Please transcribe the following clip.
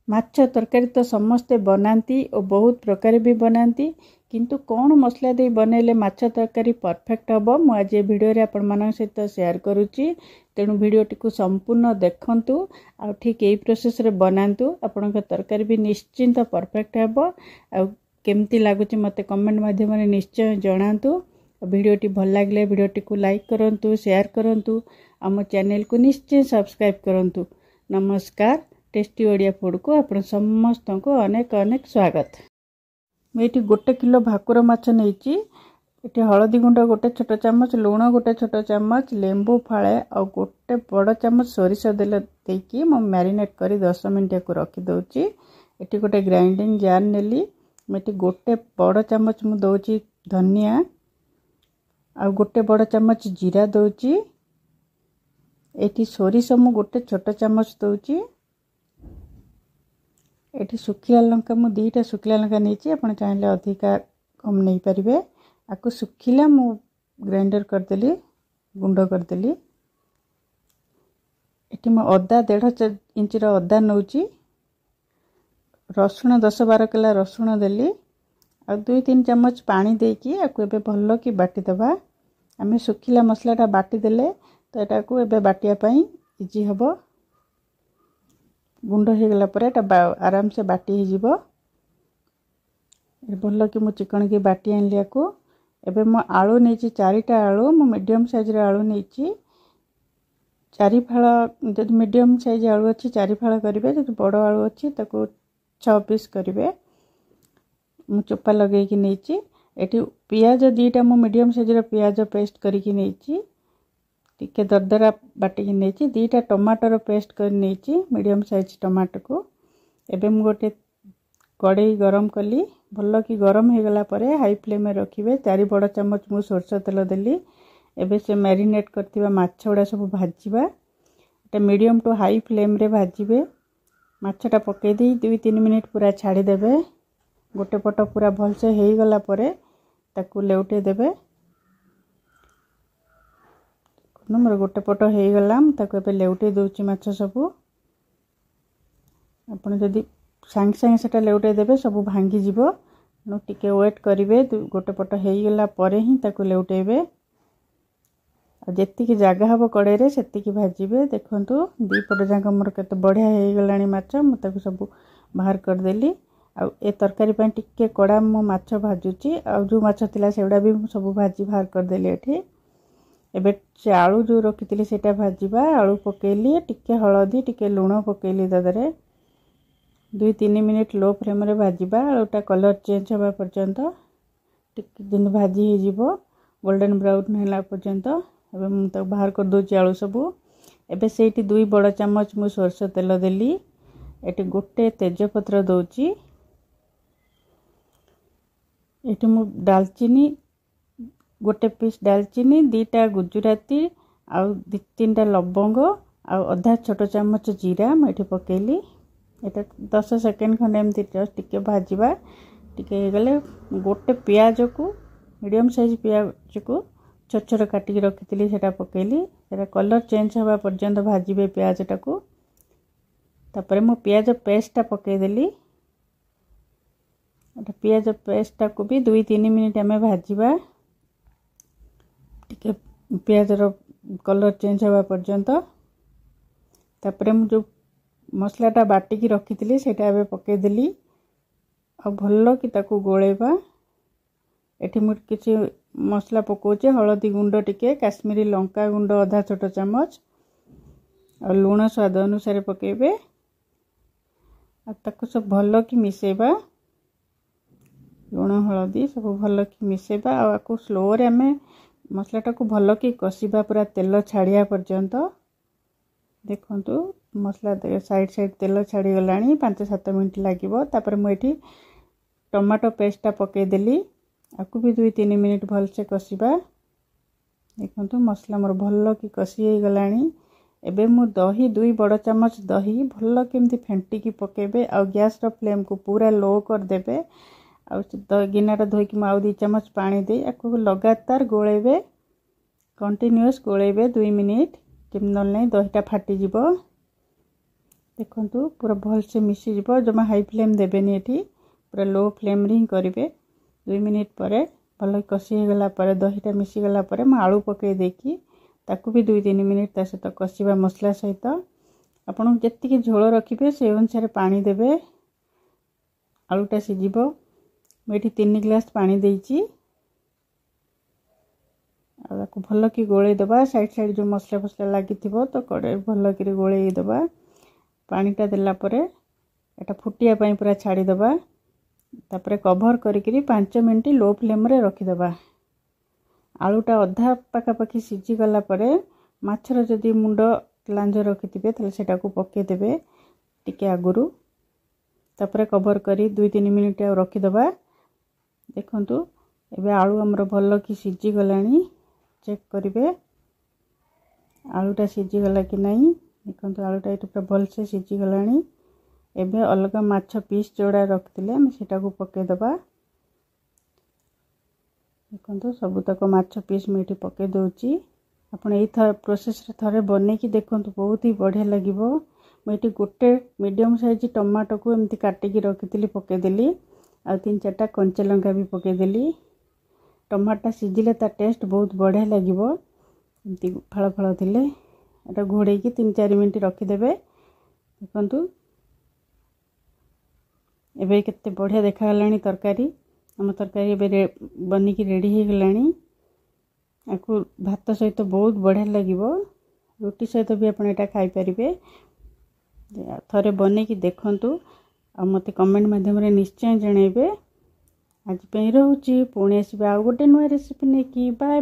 माछ तरकारी तो समस्ते बनाती और बहुत प्रकार भी बनाती किंतु कौन मसला दे बनैले माछ तरकारी परफेक्ट हम मुझे ये वीडियो रे आपण मान सहित शेयर करुच्ची तेणु वीडियोटी को संपूर्ण देखंतु आ ठीक यही प्रोसेस रे बनातु आपण तरकारी भी निश्चिंत परफेक्ट हेबो आ केमती लागुची मते कमेंट माध्यम रे निश्चय जणातु वीडियोटी भल लागले वीडियोटी को लाइक करंतु शेयर करंतु आम चैनल को निश्चय सब्सक्राइब करंतु। नमस्कार। टेस्टी ओडिया फूड को आपण समस्त को अनेक अनेक स्वागत। मुझे 1 किलो भाकुर माछ नहीं ये हलदी गुंड गोटे छोट चामच लुण गोटे छोट चामच लेंबू फाड़े और गोटे बड़ चामच सोरिष तेल देकी मु मैरिनेट करी 10 मिनट को रखी दउची। एटी गोटे ग्राइंडिंग जार नेली मेटी गोटे बड़ चामच मु दउची धनिया आ गोटे बड़ चामच जीरा दउची। एटी सोरिष मु गोटे छोट चामच दउची। एटी सुखिला लंका मु 2टा सुखिला लंका नहीं आप चाहिए अधिका कम नहीं पारे आपको सुखिला मु ग्राइंडर करदेली गुंड करदेली। एटी मु अदा 1.5 इंच अदा नौची रसुण 10-12 कला रसुण देली आ 2-3 चम्मच पानी देकी आपको एबे भल्लो की बाटी दबा। आम सुखिला मसलाटा बाटी देले तो एटा को एबे बाटिया पई इजी हबो। गुंड हो गला पर आराम से बाटी हो जीवो। भल कि मु चिकन की बाटी आनलिया को एबे मो आलू नहीं 4टा आलू मु मीडियम साइज रे आलू नहीं 4 फाळ जब मीडियम साइज आलू अच्छी 4 फाळ करिवे जब बड़ आलू अच्छी ताको 6 पीस करिवे। मु चोपा लगे कि नहीं एटी पियाज 2टा मु मीडियम साइज रे पियाज पेस्ट करिकि नहीं टिके दरदरा बाटिकी नहीं 2टा टमाटर पेस्ट कर नहीं मीडियम साइज टमाटर को एबे मु गोटे कड़ाई गरम कली भल कि गरम हो गला परे हाई फ्लेम में रखिए। 4 बड़ चामच मु सोरष तेल देली एबे से मैरिनेट करथिबा माछ उडा सब भाजीबा एटा मीडियम टू हाई फ्लेम रे भाजीबे। माछटा पके दी 2-3 मिनिट पूरा छाड़ी देबे। गोटे पट पूरा भल से हो गला परे ताकू लेउटे देबे। मोर गोटे पट हो गला ताकू लेउटे दउची माछ सब आपण जदी सांग सांग सेटा लेउटे देबे सब भांगी जीवो नो टिके वेट करिवे। गोटे पट हो गला परे ही ताकू लेउटेबे आ जेति की जागा हबो कड़े रे सेति की भाजीबे। देखंतु दी पट जाक मोर केते बढ़िया हो गलानी माछ मु ताकू सब बाहर कर देली। आ ए तरकारी पय टिके कड़ा मु माछ भाजुची आ जो माछ थिला सेउडा भी सब भाजी बाहर कर देली। एठी एबे से आलू जो रखी सेटा भाजीबा आलू पकेली टिके हलदी टिके लुण पकेली दादरे 2-3 मिनिट लो फ्लेम रे भाजीबा। आलूटा कलर चेंज होगा पर्यंत टिके दिन भाजी हो जीवो गोल्डन ब्राउन होला पर्यंत एबे मु तो बाहर कर दोची आलू सब। एबे सेठी 2 बड़ चामच मु सोरष तेल देली एटी गोटे तेजपत्र दउची। एटी मु दालचीनी गोटे पीस दालचीनी 2टा गुजराती आ 2-3टा लवंग आ आधा छोट चामच जीरा मुझे पकेली। एटा 10 सेकेंड खंडे एमती जस्ट टिके भाजीबा टिके गले गोटे पियाज को मीडियम साइज पियाज को छोट छोट काटिकी रखी सेटा पकेली। सेटा कलर चेंज होगा पर्यंत भाजीबे पियाजटा को। तापरे मु पियाज पेस्टटा पकेदेली। पियाज पेस्टटा को भी 2-3 मिनिट आम भाजीबा टिके पियाज रो कलर चेंज होगा पर्यंत। तापरे मु जो मसलाटा बाटिकी रखी सेटा एबे पकेदेली आ भल्लो कि ताकू गोलेबा। एठी मु किछि मसला पकोचे हलदी गुंड टिके काश्मीरी लंका गुंड आधा छोट चामच और लुण स्वाद अनुसार पकेबे आ ताकू सब भल्लो कि मिसेबा। लुण हलदी सब भल्लो कि मिसेबा आ को स्लो रे आमे मसलाटा को भल कि कषिबा पूरा तेल छाड़िया पर्यंत। देखंतु मसला साइड साइड तेल छाड़ी गलानी 5-7 मिनिट लागिबो। तापर मु एठी टमाटो पेस्टटा पके देली आकु भी 2-3 मिनिट भल से कषिबा। देखंतु मसला मोर भल कि कषि हो गलानी। एबे मु दही 2 बड़ चामच दही भल केमती फेंटी की पकेबे आ गैस रो फ्लेम को पूरा लो कर देबे। आ गिनाटा धोईकी मु 2 चामच पानी दे आकु लगातार गोलेबे कंटिन्यूअस गोलेबे 2 मिनिट केम न नहीं दहीटा फाटी जीवो। देखंतु पूरा भल से मिसी जिवो जमा हाई फ्लेम देबेनी एठी पूरा लो फ्लेम रे करिवे 2 मिनिट परे भल कसी गला परे दहीटा मिसी गला परे म आलू पकई देकी ताकू भी 2-3 मिनिट ता सहित कसिबा मसला सहित आपण जेतिकी झोल रखिबे से अनुसार पानी देबे आलूटा सिजिबो मेठी 3 ग्लास पानी देइची आको भल की गोळे दबा साइड साइड जो मसला फसला लागि थिबो तो कड़े भल की गोळे दबा पानीटा देला परे एटा फुटिया पई पूरा छाडी दबा तापरे कवर करिकरी 5 मिनिट लो फ्लेम रे रखि दबा आलूटा अधा पाका पाखी सिजी गला परे माछर जदी मुंड लांज रखिथिबे तले सेटा को पके देबे टिके आगुरु तापरे कवर करी 2-3 मिनिट रखि दबा देखंतु एबे आलू हमर भल की सिजी गलानी चेक करिवे आलूटा सिजी गला कि नहीं देखंतु आलूटा एटा पूरा भल से सिजी गलानी एबे अलगा माछ पीस जोड़ा रखथिले हम सेटा को पके दबा देखंतु सब तक माछ पीस मेठी पके दोची आपण एई प्रोसेस रे थरे बने की देखंतु बहुत ही बढ़िया लागिवो मेठी गोटे मीडियम साइज टमाटो को एमती काटी की रखिथिली पके देली आ 3-4टा कंचा लंका भी पके देली टमाटा सिजिले ता टेस्ट बहुत बढ़िया लागिवो एमती फळ फळ थिले एटा घोड़े की 3-4 मिनिट रखि देबे देखंतु एबे केते बढ़िया देखा गलानी तरकारी हम तरकारी एबे बनी की रेडी हे गलानी आकु भात सहित बहुत बढ़िया लागिवो रोटी सहित भी आपण एटा खाई परिबे थरे बने की देखंतु आ मते कमेंट माध्यम रे निश्चय जणैबे आज पे रहउची पुणे आसीबे आ गोटे नया रेसिपी ने की बाय।